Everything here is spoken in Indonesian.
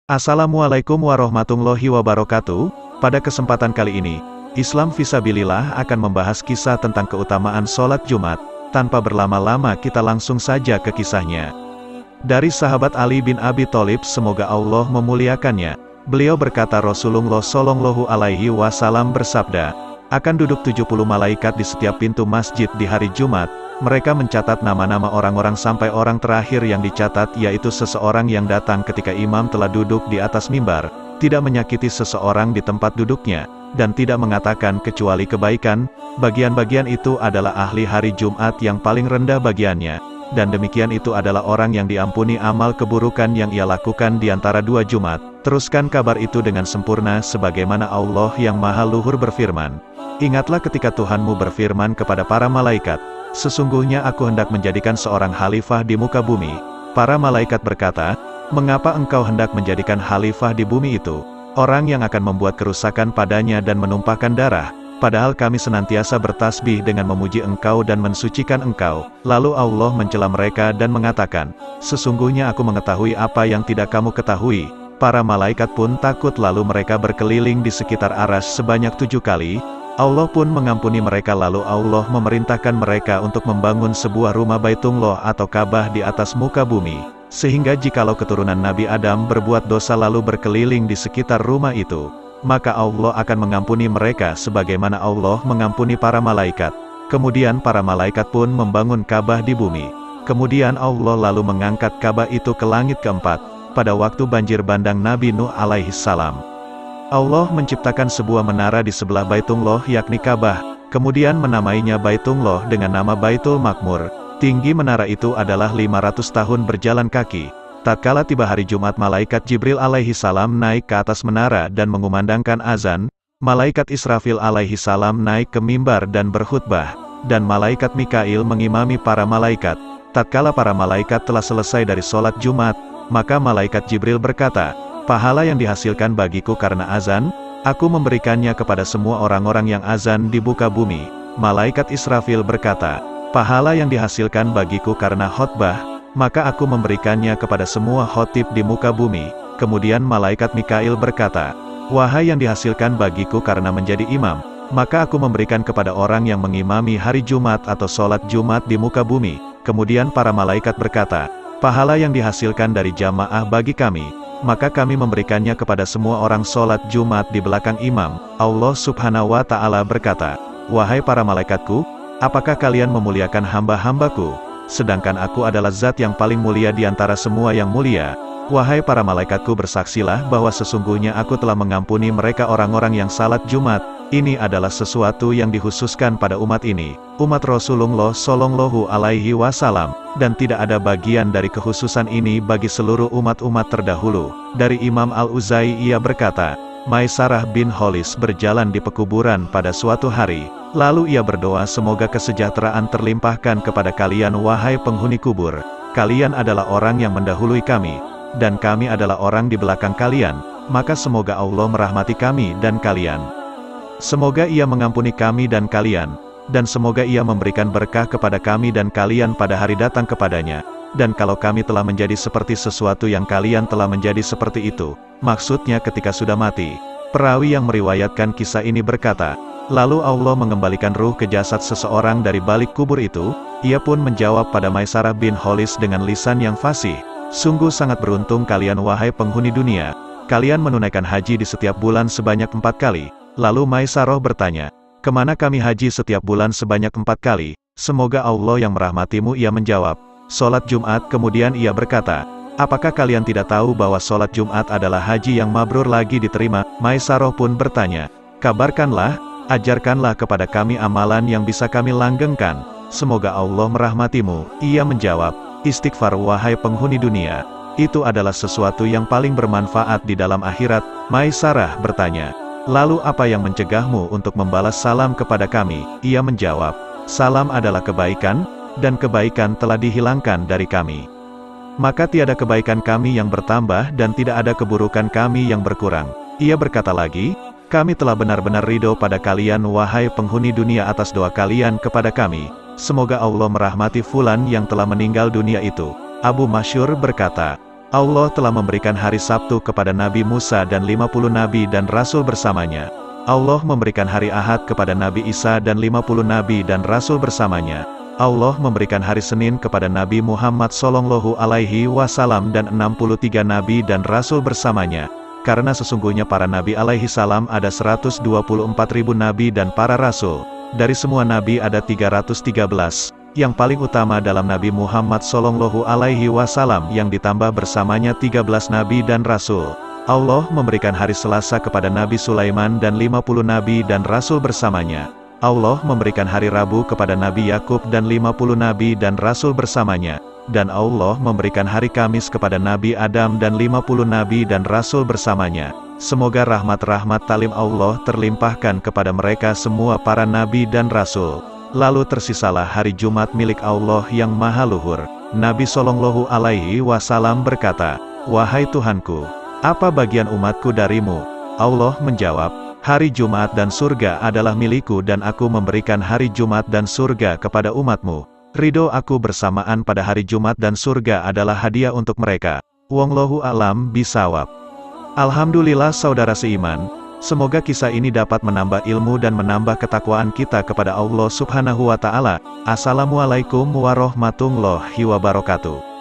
Assalamualaikum warahmatullahi wabarakatuh. Pada kesempatan kali ini, Islam Fisabilillah akan membahas kisah tentang keutamaan sholat Jumat. Tanpa berlama-lama kita langsung saja ke kisahnya. Dari sahabat Ali bin Abi Thalib, semoga Allah memuliakannya. Beliau berkata, Rasulullah Shallallahu Alaihi Wasallam bersabda, akan duduk 70 malaikat di setiap pintu masjid di hari Jumat. Mereka mencatat nama-nama orang-orang sampai orang terakhir yang dicatat, yaitu seseorang yang datang ketika imam telah duduk di atas mimbar, tidak menyakiti seseorang di tempat duduknya, dan tidak mengatakan kecuali kebaikan. Bagian-bagian itu adalah ahli hari Jumat yang paling rendah bagiannya, dan demikian itu adalah orang yang diampuni amal keburukan yang ia lakukan di antara dua Jumat. Teruskan kabar itu dengan sempurna sebagaimana Allah yang Maha Luhur berfirman. Ingatlah ketika Tuhanmu berfirman kepada para malaikat, sesungguhnya aku hendak menjadikan seorang khalifah di muka bumi. Para malaikat berkata, mengapa engkau hendak menjadikan khalifah di bumi itu? Orang yang akan membuat kerusakan padanya dan menumpahkan darah. Padahal kami senantiasa bertasbih dengan memuji engkau dan mensucikan engkau. Lalu Allah mencela mereka dan mengatakan, sesungguhnya aku mengetahui apa yang tidak kamu ketahui. Para malaikat pun takut, lalu mereka berkeliling di sekitar aras sebanyak 7 kali. Allah pun mengampuni mereka, lalu Allah memerintahkan mereka untuk membangun sebuah rumah Baitullah atau Ka'bah di atas muka bumi, sehingga jikalau keturunan Nabi Adam berbuat dosa lalu berkeliling di sekitar rumah itu, maka Allah akan mengampuni mereka sebagaimana Allah mengampuni para malaikat. Kemudian para malaikat pun membangun Ka'bah di bumi. Kemudian Allah lalu mengangkat Ka'bah itu ke langit keempat, pada waktu banjir bandang Nabi Nuh alaihi salam. Allah menciptakan sebuah menara di sebelah Baitullah yakni Ka'bah, kemudian menamainya Baitullah dengan nama Baitul Makmur. Tinggi menara itu adalah 500 tahun berjalan kaki. Tatkala tiba hari Jumat, malaikat Jibril alaihi salam naik ke atas menara dan mengumandangkan azan. Malaikat Israfil alaihi salam naik ke mimbar dan berkhutbah, dan malaikat Mikail mengimami para malaikat. Tatkala para malaikat telah selesai dari sholat Jumat, maka malaikat Jibril berkata, pahala yang dihasilkan bagiku karena azan, aku memberikannya kepada semua orang-orang yang azan di muka bumi. Malaikat Israfil berkata, pahala yang dihasilkan bagiku karena khotbah, maka aku memberikannya kepada semua khotib di muka bumi. Kemudian malaikat Mikail berkata, wahai yang dihasilkan bagiku karena menjadi imam, maka aku memberikan kepada orang yang mengimami hari Jumat atau sholat Jumat di muka bumi. Kemudian para malaikat berkata, pahala yang dihasilkan dari jamaah bagi kami, maka kami memberikannya kepada semua orang sholat Jumat di belakang imam. Allah subhanahu wa ta'ala berkata, wahai para malaikatku, apakah kalian memuliakan hamba-hambaku? Sedangkan aku adalah zat yang paling mulia di antara semua yang mulia. Wahai para malaikatku, bersaksilah bahwa sesungguhnya aku telah mengampuni mereka orang-orang yang salat Jumat. Ini adalah sesuatu yang dikhususkan pada umat ini, umat Rasulullah Shallallahu Alaihi Wasallam, dan tidak ada bagian dari kekhususan ini bagi seluruh umat-umat terdahulu. Dari Imam Al-Uzai ia berkata, Maisarah bin Holis berjalan di pekuburan pada suatu hari, lalu ia berdoa, semoga kesejahteraan terlimpahkan kepada kalian wahai penghuni kubur. Kalian adalah orang yang mendahului kami, dan kami adalah orang di belakang kalian, maka semoga Allah merahmati kami dan kalian. Semoga ia mengampuni kami dan kalian, dan semoga ia memberikan berkah kepada kami dan kalian pada hari datang kepadanya. Dan kalau kami telah menjadi seperti sesuatu yang kalian telah menjadi seperti itu, maksudnya ketika sudah mati. Perawi yang meriwayatkan kisah ini berkata, lalu Allah mengembalikan ruh ke jasad seseorang dari balik kubur itu. Ia pun menjawab pada Maisarah bin Holis dengan lisan yang fasih, sungguh sangat beruntung kalian wahai penghuni dunia. Kalian menunaikan haji di setiap bulan sebanyak 4 kali. Lalu Maisarah bertanya, kemana kami haji setiap bulan sebanyak 4 kali? Semoga Allah yang merahmatimu. Ia menjawab, sholat Jumat. Kemudian ia berkata, apakah kalian tidak tahu bahwa sholat Jumat adalah haji yang mabrur lagi diterima? Maisarah pun bertanya, kabarkanlah, ajarkanlah kepada kami amalan yang bisa kami langgengkan. Semoga Allah merahmatimu. Ia menjawab, istighfar wahai penghuni dunia. Itu adalah sesuatu yang paling bermanfaat di dalam akhirat. Maisarah bertanya, lalu apa yang mencegahmu untuk membalas salam kepada kami? Ia menjawab, salam adalah kebaikan, dan kebaikan telah dihilangkan dari kami. Maka tiada kebaikan kami yang bertambah dan tidak ada keburukan kami yang berkurang. Ia berkata lagi, kami telah benar-benar ridho pada kalian wahai penghuni dunia atas doa kalian kepada kami. Semoga Allah merahmati fulan yang telah meninggal dunia itu. Abu Masyur berkata, Allah telah memberikan hari Sabtu kepada Nabi Musa dan 50 nabi dan rasul bersamanya. Allah memberikan hari Ahad kepada Nabi Isa dan 50 nabi dan rasul bersamanya. Allah memberikan hari Senin kepada Nabi Muhammad Shallallahu Alaihi Wasallam dan 63 nabi dan rasul bersamanya. Karena sesungguhnya para nabi alaihi salam ada 124.000 nabi dan para rasul. Dari semua nabi ada 313. Yang paling utama dalam Nabi Muhammad Shallallahu Alaihi Wasallam yang ditambah bersamanya 13 nabi dan rasul. Allah memberikan hari Selasa kepada Nabi Sulaiman dan 50 nabi dan rasul bersamanya. Allah memberikan hari Rabu kepada Nabi Yakub dan 50 nabi dan rasul bersamanya. Dan Allah memberikan hari Kamis kepada Nabi Adam dan 50 nabi dan rasul bersamanya. Semoga rahmat-rahmat talim Allah terlimpahkan kepada mereka semua para nabi dan rasul. Lalu tersisalah hari Jumat milik Allah yang Maha Luhur. Nabi Shallallahu Alaihi Wasallam berkata, "Wahai Tuhanku, apa bagian umatku darimu?" Allah menjawab, "Hari Jumat dan surga adalah milikku dan aku memberikan hari Jumat dan surga kepada umatmu. Ridho aku bersamaan pada hari Jumat dan surga adalah hadiah untuk mereka." Wallahu a'lam bishawab. Alhamdulillah saudara seiman, semoga kisah ini dapat menambah ilmu dan menambah ketakwaan kita kepada Allah Subhanahu wa Ta'ala. Assalamualaikum warahmatullahi wabarakatuh.